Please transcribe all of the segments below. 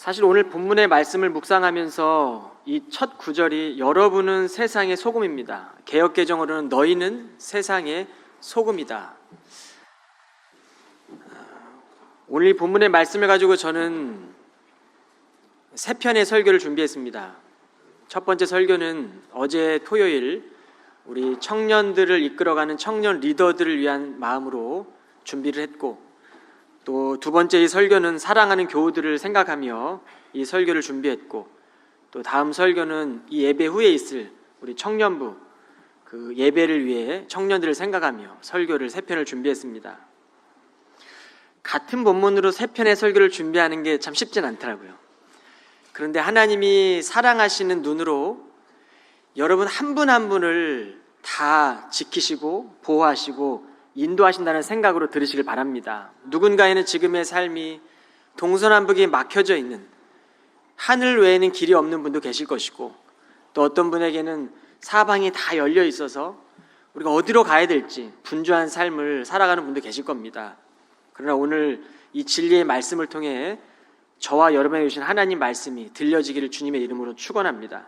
사실 오늘 본문의 말씀을 묵상하면서 이 첫 구절이 여러분은 세상의 소금입니다. 개역개정으로는 너희는 세상의 소금이다. 오늘 이 본문의 말씀을 가지고 저는 세 편의 설교를 준비했습니다. 첫 번째 설교는 어제 토요일 우리 청년들을 이끌어가는 청년 리더들을 위한 마음으로 준비를 했고, 또 두 번째 이 설교는 사랑하는 교우들을 생각하며 이 설교를 준비했고, 또 다음 설교는 이 예배 후에 있을 우리 청년부 그 예배를 위해 청년들을 생각하며 설교를 세 편을 준비했습니다. 같은 본문으로 세 편의 설교를 준비하는 게 참 쉽진 않더라고요. 그런데 하나님이 사랑하시는 눈으로 여러분 한 분 한 분을 다 지키시고 보호하시고 인도하신다는 생각으로 들으시길 바랍니다. 누군가에는 지금의 삶이 동서남북이 막혀져 있는, 하늘 외에는 길이 없는 분도 계실 것이고, 또 어떤 분에게는 사방이 다 열려 있어서 우리가 어디로 가야 될지 분주한 삶을 살아가는 분도 계실 겁니다. 그러나 오늘 이 진리의 말씀을 통해 저와 여러분에게 주신 하나님 말씀이 들려지기를 주님의 이름으로 축원합니다.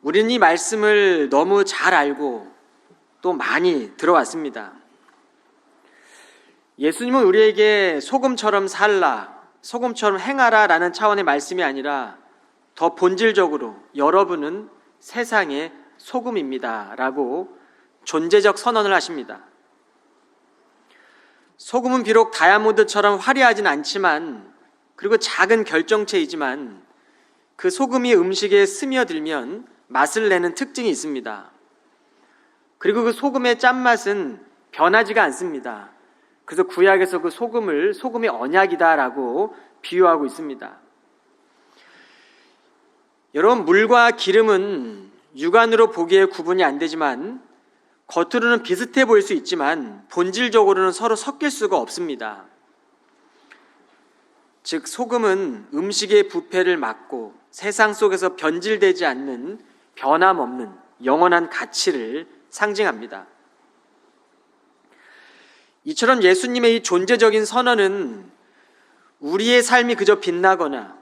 우리는 이 말씀을 너무 잘 알고 또 많이 들어왔습니다. 예수님은 우리에게 소금처럼 살라, 소금처럼 행하라 라는 차원의 말씀이 아니라 더 본질적으로 여러분은 세상의 소금입니다 라고 존재적 선언을 하십니다. 소금은 비록 다이아몬드처럼 화려하진 않지만, 그리고 작은 결정체이지만 그 소금이 음식에 스며들면 맛을 내는 특징이 있습니다. 그리고 그 소금의 짠맛은 변하지가 않습니다. 그래서 구약에서 그 소금을 소금의 언약이다라고 비유하고 있습니다. 여러분, 물과 기름은 육안으로 보기에 구분이 안 되지만, 겉으로는 비슷해 보일 수 있지만 본질적으로는 서로 섞일 수가 없습니다. 즉, 소금은 음식의 부패를 막고 세상 속에서 변질되지 않는 변함없는 영원한 가치를 상징합니다. 이처럼 예수님의 이 존재적인 선언은 우리의 삶이 그저 빛나거나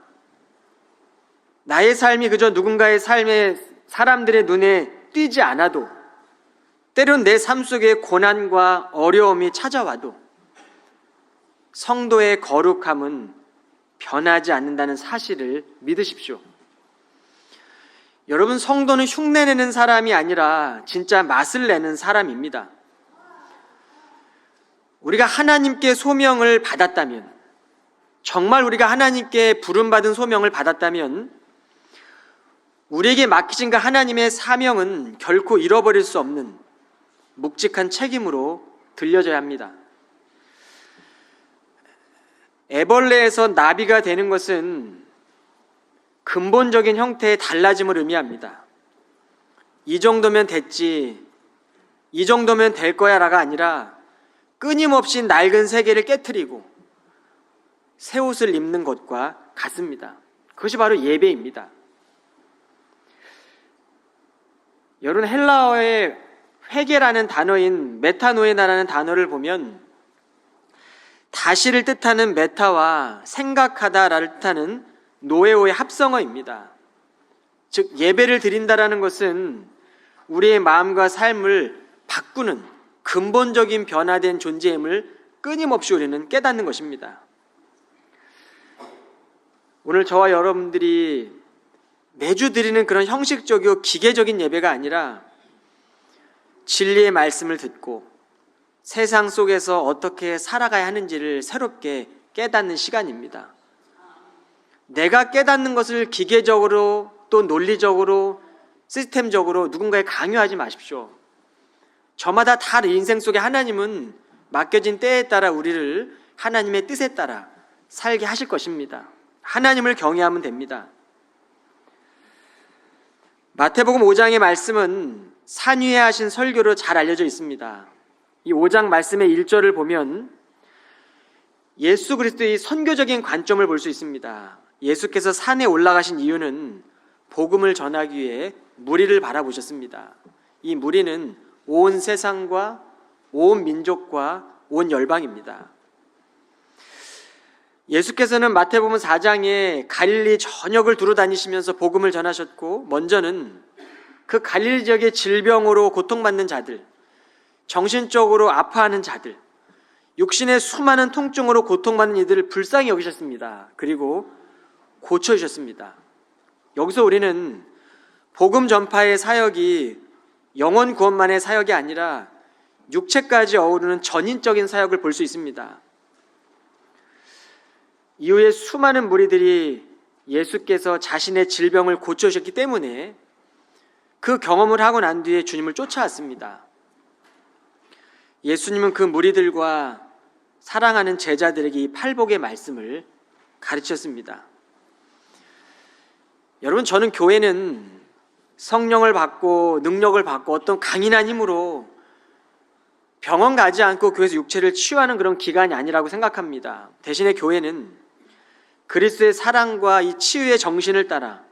나의 삶이 그저 누군가의 삶에 사람들의 눈에 띄지 않아도, 때론 내 삶 속에 고난과 어려움이 찾아와도 성도의 거룩함은 변하지 않는다는 사실을 믿으십시오. 여러분, 성도는 흉내내는 사람이 아니라 진짜 맛을 내는 사람입니다. 우리가 하나님께 소명을 받았다면, 정말 우리가 하나님께 부름받은 소명을 받았다면, 우리에게 맡기신 그 하나님의 사명은 결코 잃어버릴 수 없는 묵직한 책임으로 들려져야 합니다. 애벌레에서 나비가 되는 것은 근본적인 형태의 달라짐을 의미합니다. 이 정도면 됐지, 이 정도면 될 거야 라가 아니라 끊임없이 낡은 세계를 깨트리고 새 옷을 입는 것과 같습니다. 그것이 바로 예배입니다. 여러분, 헬라어의 회개라는 단어인 메타노에나라는 단어를 보면 다시를 뜻하는 메타와 생각하다를 뜻하는 노에오의 합성어입니다. 즉, 예배를 드린다라는 것은 우리의 마음과 삶을 바꾸는 근본적인 변화된 존재임을 끊임없이 우리는 깨닫는 것입니다. 오늘 저와 여러분들이 매주 드리는 그런 형식적이고 기계적인 예배가 아니라 진리의 말씀을 듣고 세상 속에서 어떻게 살아가야 하는지를 새롭게 깨닫는 시간입니다. 내가 깨닫는 것을 기계적으로 또 논리적으로 시스템적으로 누군가에 강요하지 마십시오. 저마다 다 인생 속에 하나님은 맡겨진 때에 따라 우리를 하나님의 뜻에 따라 살게 하실 것입니다. 하나님을 경외하면 됩니다. 마태복음 5장의 말씀은 산 위에 하신 설교로 잘 알려져 있습니다. 이 5장 말씀의 1절을 보면 예수 그리스도의 선교적인 관점을 볼 수 있습니다. 예수께서 산에 올라가신 이유는 복음을 전하기 위해 무리를 바라보셨습니다. 이 무리는 온 세상과 온 민족과 온 열방입니다. 예수께서는 마태복음 4장에 갈릴리 전역을 두루 다니시면서 복음을 전하셨고, 먼저는 그 갈릴리 지역의 질병으로 고통받는 자들, 정신적으로 아파하는 자들, 육신의 수많은 통증으로 고통받는 이들을 불쌍히 여기셨습니다. 그리고 고쳐주셨습니다. 여기서 우리는 복음 전파의 사역이 영혼 구원만의 사역이 아니라 육체까지 어우르는 전인적인 사역을 볼 수 있습니다. 이후에 수많은 무리들이 예수께서 자신의 질병을 고쳐주셨기 때문에 그 경험을 하고 난 뒤에 주님을 쫓아왔습니다. 예수님은 그 무리들과 사랑하는 제자들에게 이 팔복의 말씀을 가르쳤습니다. 여러분, 저는 교회는 성령을 받고 능력을 받고 어떤 강인한 힘으로 병원 가지 않고 교회에서 육체를 치유하는 그런 기관이 아니라고 생각합니다. 대신에 교회는 그리스도의 사랑과 이 치유의 정신을 따라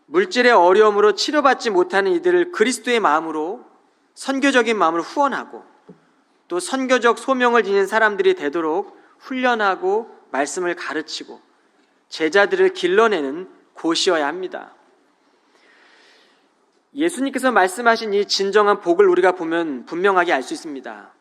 물질의 어려움으로 치료받지 못하는 이들을 그리스도의 마음으로, 선교적인 마음으로 후원하고, 또 선교적 소명을 지닌 사람들이 되도록 훈련하고 말씀을 가르치고 제자들을 길러내는 곳이어야 합니다. 예수님께서 말씀하신 이 진정한 복을 우리가 보면 분명하게 알 수 있습니다.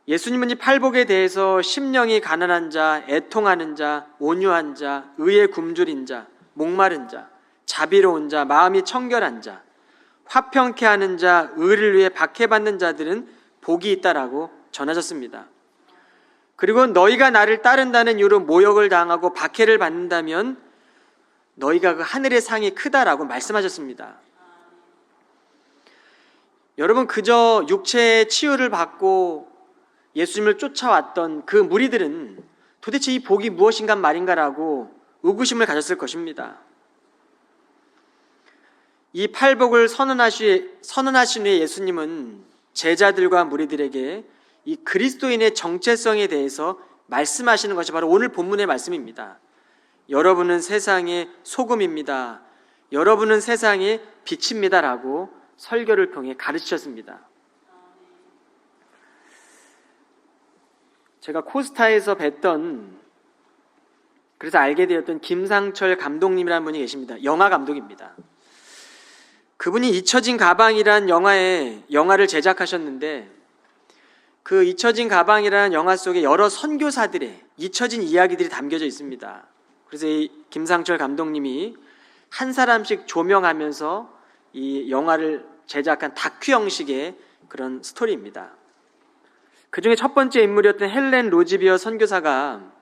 예수님은 이 팔복에 대해서 심령이 가난한 자, 애통하는 자, 온유한 자, 의에 굶주린 자, 목마른 자, 자비로운 자, 마음이 청결한 자, 화평케 하는 자, 의를 위해 박해받는 자들은 복이 있다라고 전하셨습니다. 그리고 너희가 나를 따른다는 이유로 모욕을 당하고 박해를 받는다면 너희가 그 하늘의 상이 크다라고 말씀하셨습니다. 여러분, 그저 육체의 치유를 받고 예수님을 쫓아왔던 그 무리들은 도대체 이 복이 무엇인가 말인가라고 의구심을 가졌을 것입니다. 이 팔복을 선언하신 후에 예수님은 제자들과 무리들에게 이 그리스도인의 정체성에 대해서 말씀하시는 것이 바로 오늘 본문의 말씀입니다. 여러분은 세상의 소금입니다. 여러분은 세상의 빛입니다. 라고 설교를 통해 가르치셨습니다. 제가 코스타에서 뵀던, 그래서 알게 되었던 김상철 감독님이라는 분이 계십니다. 영화 감독입니다. 그분이 잊혀진 가방이란 영화를 제작하셨는데, 그 잊혀진 가방이라는 영화 속에 여러 선교사들의 잊혀진 이야기들이 담겨져 있습니다. 그래서 이 김상철 감독님이 한 사람씩 조명하면서 이 영화를 제작한 다큐 형식의 그런 스토리입니다. 그 중에 첫 번째 인물이었던 헬렌 로즈비어 선교사가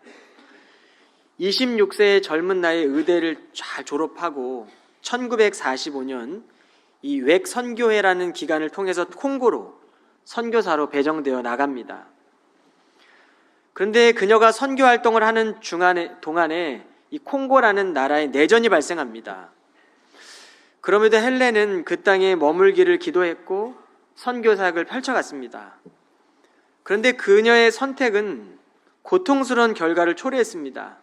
26세의 젊은 나이에 의대를 잘 졸업하고 1945년 이 웩 선교회라는 기관을 통해서 콩고로 선교사로 배정되어 나갑니다. 그런데 그녀가 선교 활동을 하는 동안에 이 콩고라는 나라에 내전이 발생합니다. 그럼에도 헬렌은 그 땅에 머물기를 기도했고 선교 사역을 펼쳐갔습니다. 그런데 그녀의 선택은 고통스러운 결과를 초래했습니다.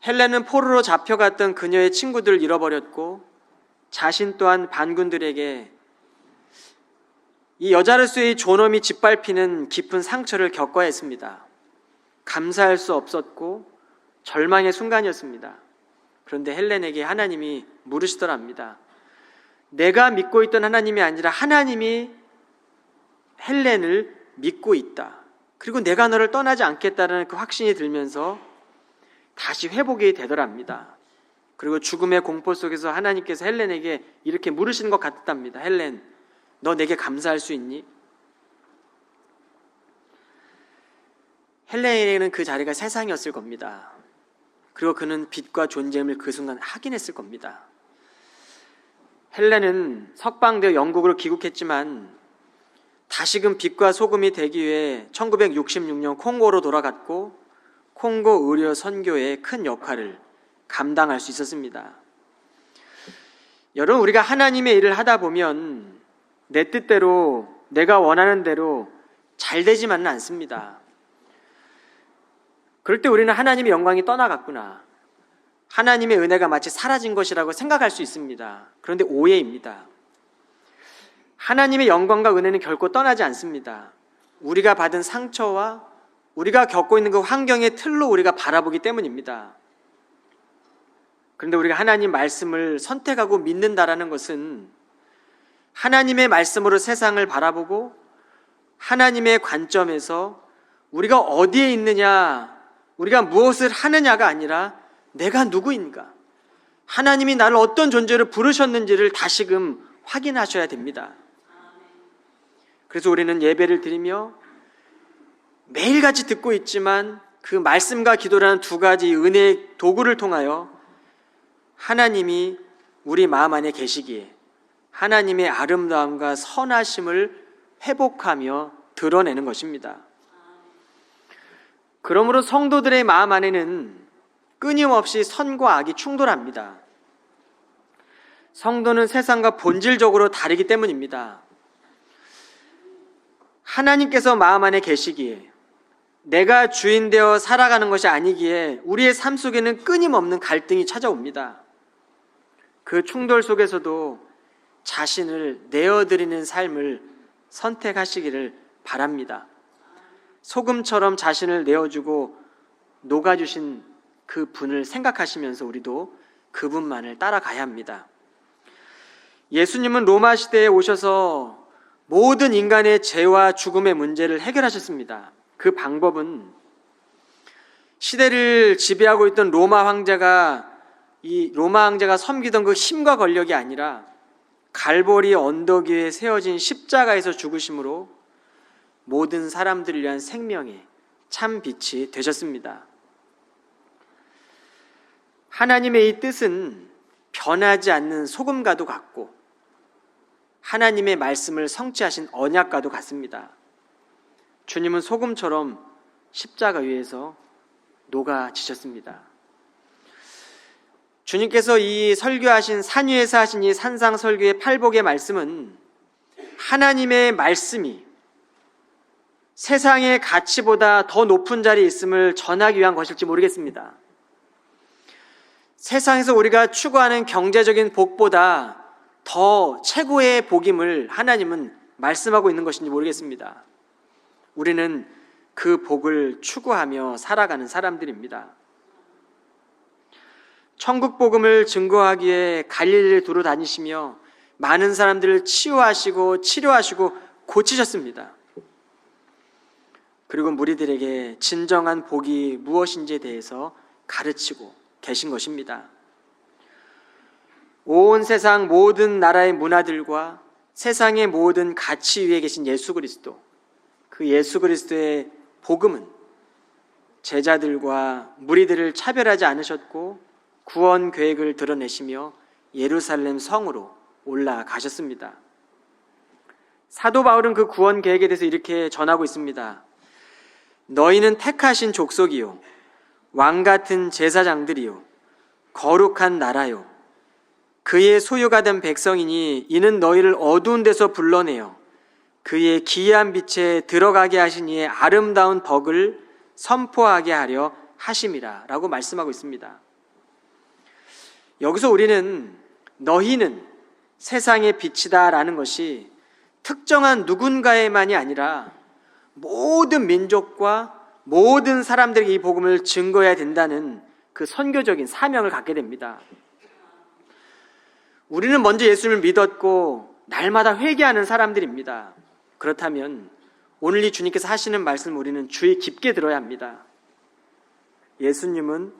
헬렌은 포로로 잡혀갔던 그녀의 친구들을 잃어버렸고 자신 또한 반군들에게 이 여자로서의 존엄이 짓밟히는 깊은 상처를 겪어야 했습니다. 감사할 수 없었고 절망의 순간이었습니다. 그런데 헬렌에게 하나님이 물으시더랍니다. 내가 믿고 있던 하나님이 아니라 하나님이 헬렌을 믿고 있다. 그리고 내가 너를 떠나지 않겠다는 그 확신이 들면서 다시 회복이 되더랍니다. 그리고 죽음의 공포 속에서 하나님께서 헬렌에게 이렇게 물으시는 것 같답니다. 헬렌, 너 내게 감사할 수 있니? 헬렌에게는 그 자리가 세상이었을 겁니다. 그리고 그는 빛과 존재임을 그 순간 확인했을 겁니다. 헬렌은 석방되어 영국으로 귀국했지만 다시금 빛과 소금이 되기 위해 1966년 콩고로 돌아갔고 콩고 의료 선교의 큰 역할을 감당할 수 있었습니다. 여러분, 우리가 하나님의 일을 하다 보면 내 뜻대로, 내가 원하는 대로 잘 되지만은 않습니다. 그럴 때 우리는 하나님의 영광이 떠나갔구나, 하나님의 은혜가 마치 사라진 것이라고 생각할 수 있습니다. 그런데 오해입니다. 하나님의 영광과 은혜는 결코 떠나지 않습니다. 우리가 받은 상처와 우리가 겪고 있는 그 환경의 틀로 우리가 바라보기 때문입니다. 그런데 우리가 하나님 말씀을 선택하고 믿는다라는 것은 하나님의 말씀으로 세상을 바라보고 하나님의 관점에서 우리가 어디에 있느냐, 우리가 무엇을 하느냐가 아니라 내가 누구인가, 하나님이 나를 어떤 존재로 부르셨는지를 다시금 확인하셔야 됩니다. 그래서 우리는 예배를 드리며 매일같이 듣고 있지만 그 말씀과 기도라는 두 가지 은혜의 도구를 통하여 하나님이 우리 마음 안에 계시기에 하나님의 아름다움과 선하심을 회복하며 드러내는 것입니다. 그러므로 성도들의 마음 안에는 끊임없이 선과 악이 충돌합니다. 성도는 세상과 본질적으로 다르기 때문입니다. 하나님께서 마음 안에 계시기에 내가 주인 되어 살아가는 것이 아니기에 우리의 삶 속에는 끊임없는 갈등이 찾아옵니다. 그 충돌 속에서도 자신을 내어드리는 삶을 선택하시기를 바랍니다. 소금처럼 자신을 내어주고 녹아주신 그 분을 생각하시면서 우리도 그분만을 따라가야 합니다. 예수님은 로마 시대에 오셔서 모든 인간의 죄와 죽음의 문제를 해결하셨습니다. 그 방법은 시대를 지배하고 있던 로마 황제가 섬기던 그 힘과 권력이 아니라 갈보리 언덕 위에 세워진 십자가에서 죽으심으로 모든 사람들을 위한 생명의 참 빛이 되셨습니다. 하나님의 이 뜻은 변하지 않는 소금과도 같고 하나님의 말씀을 성취하신 언약과도 같습니다. 주님은 소금처럼 십자가 위에서 녹아지셨습니다. 주님께서 이 설교하신 산 위에서 하신 이 산상 설교의 팔복의 말씀은 하나님의 말씀이 세상의 가치보다 더 높은 자리에 있음을 전하기 위한 것일지 모르겠습니다. 세상에서 우리가 추구하는 경제적인 복보다 더 최고의 복임을 하나님은 말씀하고 있는 것인지 모르겠습니다. 우리는 그 복을 추구하며 살아가는 사람들입니다. 천국 복음을 증거하기에 갈릴리를 두루 다니시며 많은 사람들을 치유하시고 치료하시고 고치셨습니다. 그리고 무리들에게 진정한 복이 무엇인지에 대해서 가르치고 계신 것입니다. 온 세상 모든 나라의 문화들과 세상의 모든 가치 위에 계신 예수 그리스도, 그 예수 그리스도의 복음은 제자들과 무리들을 차별하지 않으셨고 구원 계획을 드러내시며 예루살렘 성으로 올라가셨습니다. 사도 바울은 그 구원 계획에 대해서 이렇게 전하고 있습니다. 너희는 택하신 족속이요 왕같은 제사장들이요 거룩한 나라요 그의 소유가 된 백성이니 이는 너희를 어두운 데서 불러내어 그의 기이한 빛에 들어가게 하신 이의 아름다운 덕을 선포하게 하려 하심이라 라고 말씀하고 있습니다. 여기서 우리는 너희는 세상의 빛이다 라는 것이 특정한 누군가에만이 아니라 모든 민족과 모든 사람들에게 이 복음을 증거해야 된다는 그 선교적인 사명을 갖게 됩니다. 우리는 먼저 예수님을 믿었고 날마다 회개하는 사람들입니다. 그렇다면 오늘 이 주님께서 하시는 말씀을 우리는 주의 깊게 들어야 합니다. 예수님은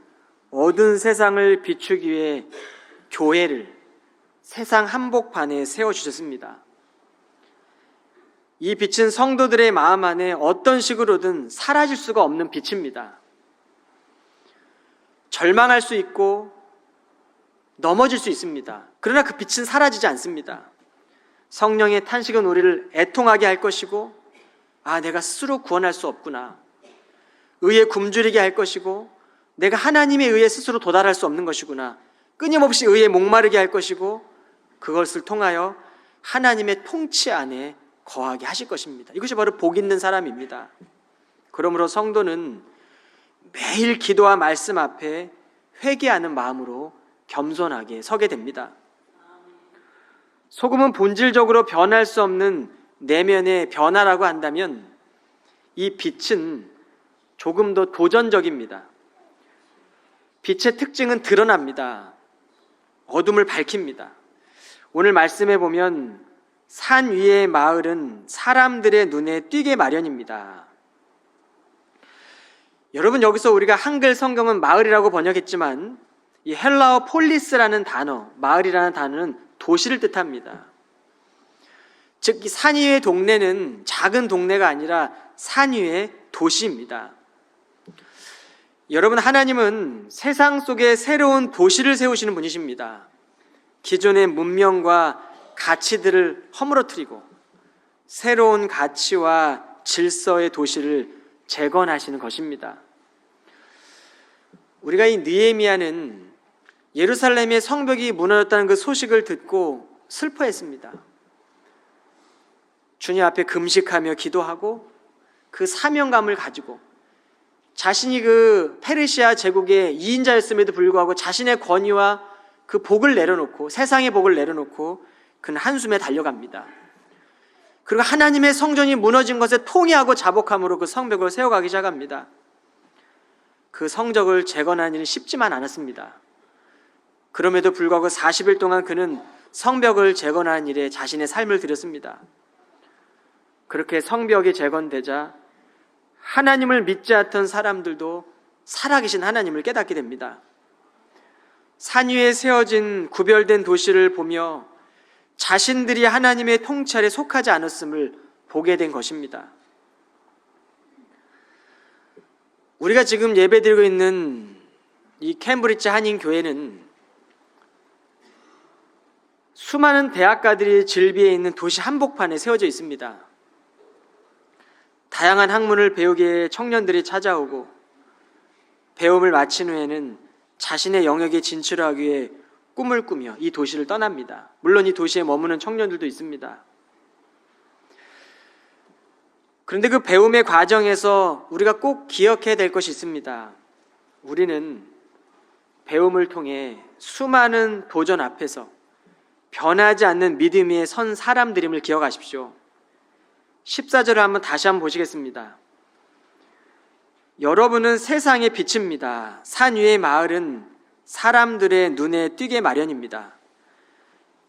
어두운 세상을 비추기 위해 교회를 세상 한복판에 세워주셨습니다. 이 빛은 성도들의 마음 안에 어떤 식으로든 사라질 수가 없는 빛입니다. 절망할 수 있고 넘어질 수 있습니다. 그러나 그 빛은 사라지지 않습니다. 성령의 탄식은 우리를 애통하게 할 것이고 내가 스스로 구원할 수 없구나. 의에 굶주리게 할 것이고 내가 하나님의 의에 스스로 도달할 수 없는 것이구나. 끊임없이 의에 목마르게 할 것이고 그것을 통하여 하나님의 통치 안에 거하게 하실 것입니다. 이것이 바로 복 있는 사람입니다. 그러므로 성도는 매일 기도와 말씀 앞에 회개하는 마음으로 겸손하게 서게 됩니다. 소금은 본질적으로 변할 수 없는 내면의 변화라고 한다면 이 빛은 조금 더 도전적입니다. 빛의 특징은 드러납니다. 어둠을 밝힙니다. 오늘 말씀에 보면 산 위의 마을은 사람들의 눈에 띄게 마련입니다. 여러분, 여기서 우리가 한글 성경은 마을이라고 번역했지만 이 헬라어 폴리스라는 단어, 마을이라는 단어는 도시를 뜻합니다. 즉, 이 산 위의 동네는 작은 동네가 아니라 산 위의 도시입니다. 여러분, 하나님은 세상 속에 새로운 도시를 세우시는 분이십니다. 기존의 문명과 가치들을 허물어뜨리고 새로운 가치와 질서의 도시를 재건하시는 것입니다. 우리가 이 느헤미야는 예루살렘의 성벽이 무너졌다는 그 소식을 듣고 슬퍼했습니다. 주님 앞에 금식하며 기도하고 그 사명감을 가지고 자신이 그 페르시아 제국의 2인자였음에도 불구하고 자신의 권위와 그 복을 내려놓고, 세상의 복을 내려놓고 그는 한숨에 달려갑니다. 그리고 하나님의 성전이 무너진 것에 통회하고 자복함으로 그 성벽을 세워가기 시작합니다. 그 성적을 재건하는 일은 쉽지만 않았습니다. 그럼에도 불구하고 40일 동안 그는 성벽을 재건하는 일에 자신의 삶을 들였습니다. 그렇게 성벽이 재건되자 하나님을 믿지 않던 사람들도 살아계신 하나님을 깨닫게 됩니다. 산 위에 세워진 구별된 도시를 보며 자신들이 하나님의 통찰에 속하지 않았음을 보게 된 것입니다. 우리가 지금 예배드리고 있는 이 캠브리지 한인교회는 수많은 대학가들이 질비해 있는 도시 한복판에 세워져 있습니다. 다양한 학문을 배우기에 청년들이 찾아오고 배움을 마친 후에는 자신의 영역에 진출하기 위해 꿈을 꾸며 이 도시를 떠납니다. 물론 이 도시에 머무는 청년들도 있습니다. 그런데 그 배움의 과정에서 우리가 꼭 기억해야 될 것이 있습니다. 우리는 배움을 통해 수많은 도전 앞에서 변하지 않는 믿음 위에 선 사람들임을 기억하십시오. 14절을 한번 다시 한번 보시겠습니다. 여러분은 세상의 빛입니다. 산 위의 마을은 사람들의 눈에 띄게 마련입니다.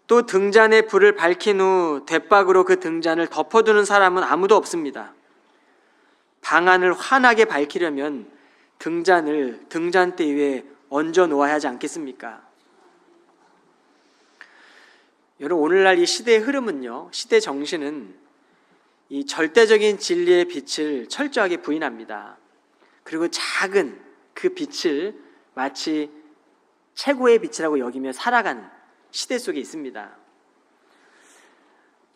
또 등잔에 불을 밝힌 후 돛박으로 그 등잔을 덮어두는 사람은 아무도 없습니다. 방안을 환하게 밝히려면 등잔을 등잔대 위에 얹어 놓아야 하지 않겠습니까? 여러분, 오늘날 이 시대의 흐름은요, 시대 정신은 이 절대적인 진리의 빛을 철저하게 부인합니다. 그리고 작은 그 빛을 마치 최고의 빛이라고 여기며 살아가는 시대 속에 있습니다.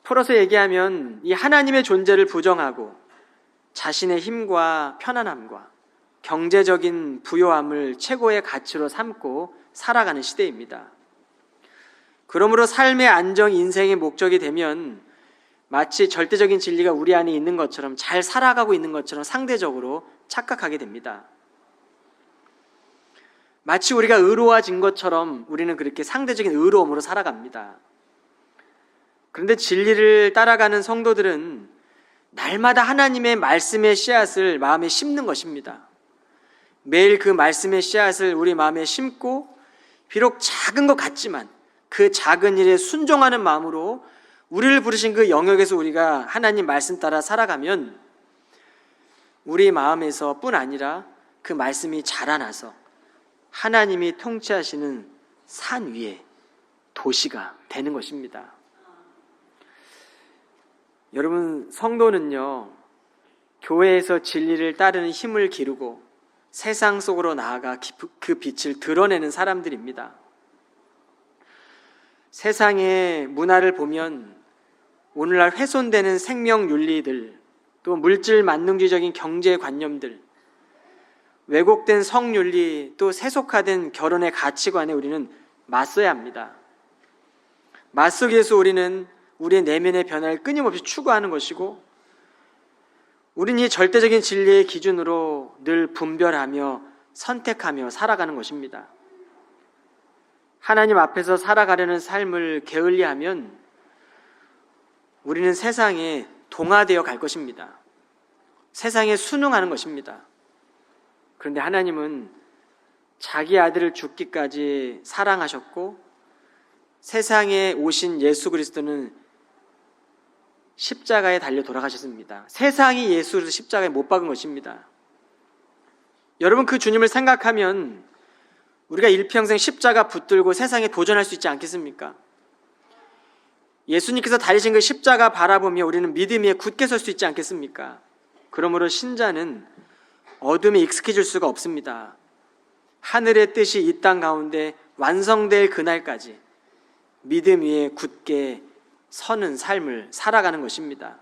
풀어서 얘기하면 이 하나님의 존재를 부정하고 자신의 힘과 편안함과 경제적인 부요함을 최고의 가치로 삼고 살아가는 시대입니다. 그러므로 삶의 안정, 인생의 목적이 되면 마치 절대적인 진리가 우리 안에 있는 것처럼, 잘 살아가고 있는 것처럼 상대적으로 착각하게 됩니다. 마치 우리가 의로워진 것처럼 우리는 그렇게 상대적인 의로움으로 살아갑니다. 그런데 진리를 따라가는 성도들은 날마다 하나님의 말씀의 씨앗을 마음에 심는 것입니다. 매일 그 말씀의 씨앗을 우리 마음에 심고, 비록 작은 것 같지만 그 작은 일에 순종하는 마음으로 우리를 부르신 그 영역에서 우리가 하나님 말씀 따라 살아가면 우리 마음에서 뿐 아니라 그 말씀이 자라나서 하나님이 통치하시는 산 위에 도시가 되는 것입니다. 여러분, 성도는요, 교회에서 진리를 따르는 힘을 기르고 세상 속으로 나아가 그 빛을 드러내는 사람들입니다. 세상의 문화를 보면 오늘날 훼손되는 생명 윤리들, 또 물질 만능주의적인 경제관념들, 왜곡된 성윤리, 또 세속화된 결혼의 가치관에 우리는 맞서야 합니다. 맞서기 위해서 우리는 우리의 내면의 변화를 끊임없이 추구하는 것이고, 우리는 이 절대적인 진리의 기준으로 늘 분별하며 선택하며 살아가는 것입니다. 하나님 앞에서 살아가려는 삶을 게을리하면 우리는 세상에 동화되어 갈 것입니다. 세상에 순응하는 것입니다. 그런데 하나님은 자기 아들을 죽기까지 사랑하셨고 세상에 오신 예수 그리스도는 십자가에 달려 돌아가셨습니다. 세상이 예수를 십자가에 못 박은 것입니다. 여러분, 그 주님을 생각하면 우리가 일평생 십자가 붙들고 세상에 도전할 수 있지 않겠습니까? 예수님께서 달리신 그 십자가 바라보며 우리는 믿음 위에 굳게 설 수 있지 않겠습니까? 그러므로 신자는 어둠에 익숙해질 수가 없습니다. 하늘의 뜻이 이 땅 가운데 완성될 그날까지 믿음 위에 굳게 서는 삶을 살아가는 것입니다.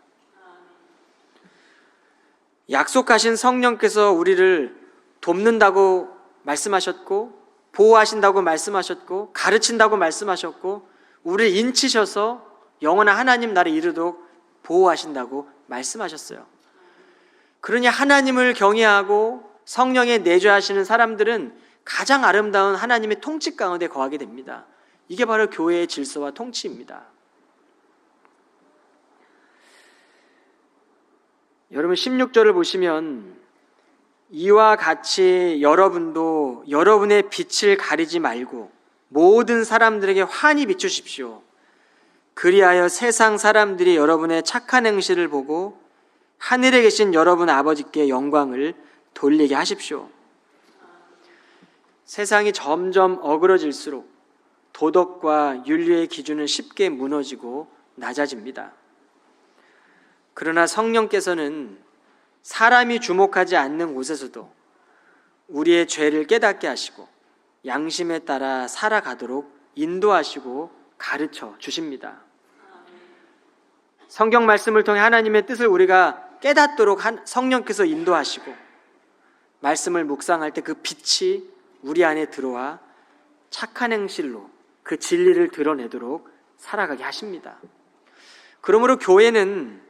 약속하신 성령께서 우리를 돕는다고 말씀하셨고, 보호하신다고 말씀하셨고, 가르친다고 말씀하셨고, 우리를 인치셔서 영원한 하나님 나라에 이르도록 보호하신다고 말씀하셨어요. 그러니 하나님을 경외하고 성령에 내주하시는 사람들은 가장 아름다운 하나님의 통치 가운데 거하게 됩니다. 이게 바로 교회의 질서와 통치입니다. 여러분, 16절을 보시면 이와 같이 여러분도 여러분의 빛을 가리지 말고 모든 사람들에게 환히 비추십시오. 그리하여 세상 사람들이 여러분의 착한 행실을 보고 하늘에 계신 여러분 아버지께 영광을 돌리게 하십시오. 세상이 점점 어그러질수록 도덕과 윤리의 기준은 쉽게 무너지고 낮아집니다. 그러나 성령께서는 사람이 주목하지 않는 곳에서도 우리의 죄를 깨닫게 하시고 양심에 따라 살아가도록 인도하시고 가르쳐 주십니다. 성경 말씀을 통해 하나님의 뜻을 우리가 깨닫도록 성령께서 인도하시고 말씀을 묵상할 때 그 빛이 우리 안에 들어와 착한 행실로 그 진리를 드러내도록 살아가게 하십니다. 그러므로 교회는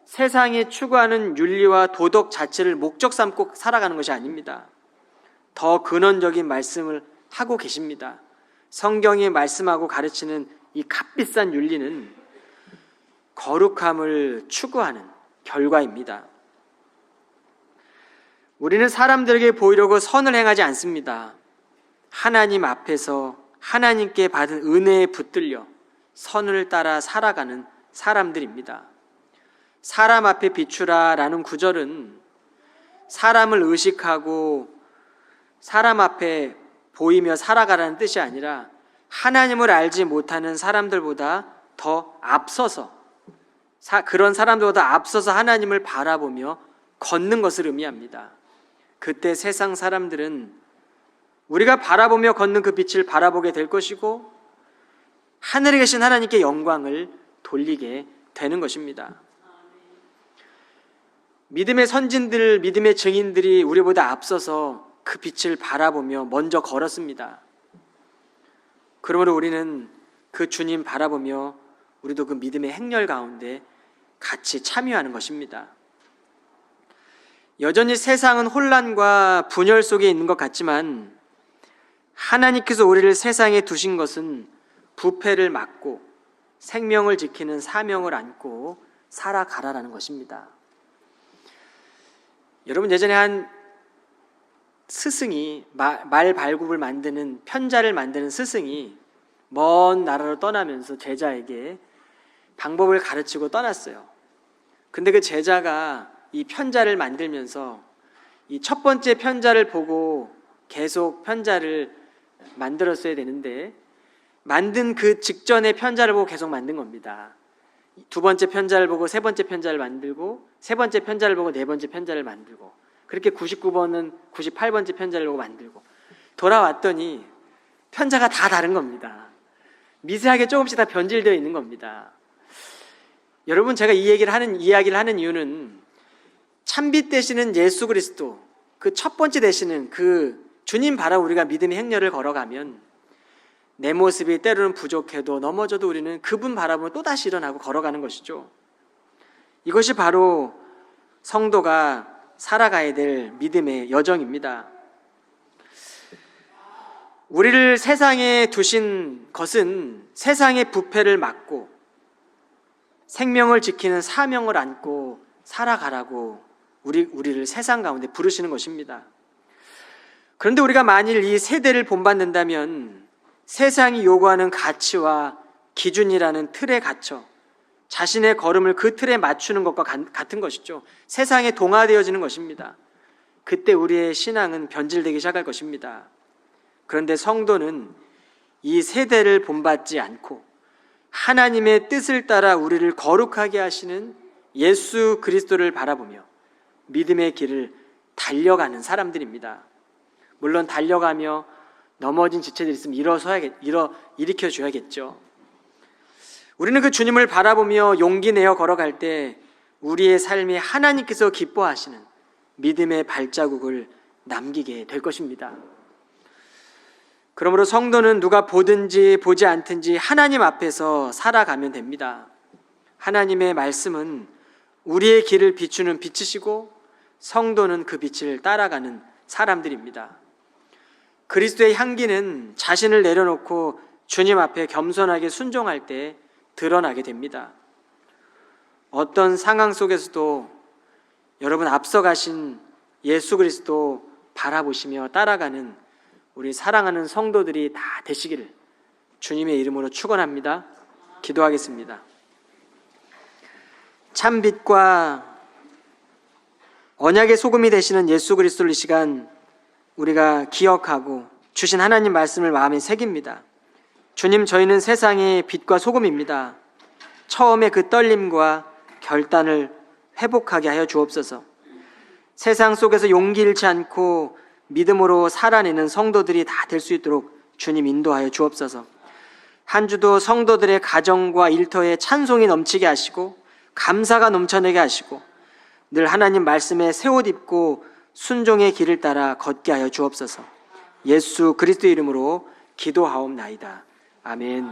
세상이 추구하는 윤리와 도덕 자체를 목적 삼고 살아가는 것이 아닙니다. 더 근원적인 말씀을 하고 계십니다. 성경이 말씀하고 가르치는 이 값비싼 윤리는 거룩함을 추구하는 결과입니다. 우리는 사람들에게 보이려고 선을 행하지 않습니다. 하나님 앞에서 하나님께 받은 은혜에 붙들려 선을 따라 살아가는 사람들입니다. 사람 앞에 비추라 라는 구절은 사람을 의식하고 사람 앞에 보이며 살아가라는 뜻이 아니라 하나님을 알지 못하는 사람들보다 더 앞서서 그런 사람들보다 앞서서 하나님을 바라보며 걷는 것을 의미합니다. 그때 세상 사람들은 우리가 바라보며 걷는 그 빛을 바라보게 될 것이고 하늘에 계신 하나님께 영광을 돌리게 되는 것입니다. 믿음의 선진들, 믿음의 증인들이 우리보다 앞서서 그 빛을 바라보며 먼저 걸었습니다. 그러므로 우리는 그 주님 바라보며 우리도 그 믿음의 행렬 가운데 같이 참여하는 것입니다. 여전히 세상은 혼란과 분열 속에 있는 것 같지만 하나님께서 우리를 세상에 두신 것은 부패를 막고 생명을 지키는 사명을 안고 살아가라라는 것입니다. 여러분, 예전에 한 스승이 말 발굽을 만드는 편자를 만드는 스승이 먼 나라로 떠나면서 제자에게 방법을 가르치고 떠났어요. 근데 그 제자가 이 편자를 만들면서 이 첫 번째 편자를 보고 계속 편자를 만들었어야 되는데 만든 그 직전의 편자를 보고 계속 만든 겁니다. 두 번째 편자를 보고 세 번째 편자를 만들고 세 번째 편자를 보고 네 번째 편자를 만들고 그렇게 99번은 98번째 편자를 보고 만들고 돌아왔더니 편자가 다 다른 겁니다. 미세하게 조금씩 다 변질되어 있는 겁니다. 여러분, 제가 이야기를 하는 이유는 참빛 되시는 예수 그리스도, 그 첫 번째 되시는 그 주님 바라 우리가 믿음의 행렬을 걸어가면 내 모습이 때로는 부족해도 넘어져도 우리는 그분 바라보면 또다시 일어나고 걸어가는 것이죠. 이것이 바로 성도가 살아가야 될 믿음의 여정입니다. 우리를 세상에 두신 것은 세상의 부패를 막고 생명을 지키는 사명을 안고 살아가라고 우리를 세상 가운데 부르시는 것입니다. 그런데 우리가 만일 이 세대를 본받는다면 세상이 요구하는 가치와 기준이라는 틀에 갇혀 자신의 걸음을 그 틀에 맞추는 것과 같은 것이죠. 세상에 동화되어지는 것입니다. 그때 우리의 신앙은 변질되기 시작할 것입니다. 그런데 성도는 이 세대를 본받지 않고 하나님의 뜻을 따라 우리를 거룩하게 하시는 예수 그리스도를 바라보며 믿음의 길을 달려가는 사람들입니다. 물론 달려가며 넘어진 지체들이 있으면 일으켜줘야겠죠. 우리는 그 주님을 바라보며 용기 내어 걸어갈 때 우리의 삶에 하나님께서 기뻐하시는 믿음의 발자국을 남기게 될 것입니다. 그러므로 성도는 누가 보든지 보지 않든지 하나님 앞에서 살아가면 됩니다. 하나님의 말씀은 우리의 길을 비추는 빛이시고 성도는 그 빛을 따라가는 사람들입니다. 그리스도의 향기는 자신을 내려놓고 주님 앞에 겸손하게 순종할 때 드러나게 됩니다. 어떤 상황 속에서도 여러분 앞서가신 예수 그리스도 바라보시며 따라가는 우리 사랑하는 성도들이 다 되시기를 주님의 이름으로 축원합니다. 기도하겠습니다. 참 빛과 언약의 소금이 되시는 예수 그리스도를 이 시간 우리가 기억하고 주신 하나님 말씀을 마음에 새깁니다. 주님, 저희는 세상의 빛과 소금입니다. 처음에 그 떨림과 결단을 회복하게 하여 주옵소서. 세상 속에서 용기 잃지 않고 믿음으로 살아내는 성도들이 다 될 수 있도록 주님 인도하여 주옵소서. 한 주도 성도들의 가정과 일터에 찬송이 넘치게 하시고 감사가 넘쳐나게 하시고 늘 하나님 말씀에 새 옷 입고 순종의 길을 따라 걷게 하여 주옵소서. 예수 그리스도 이름으로 기도하옵나이다. 아멘.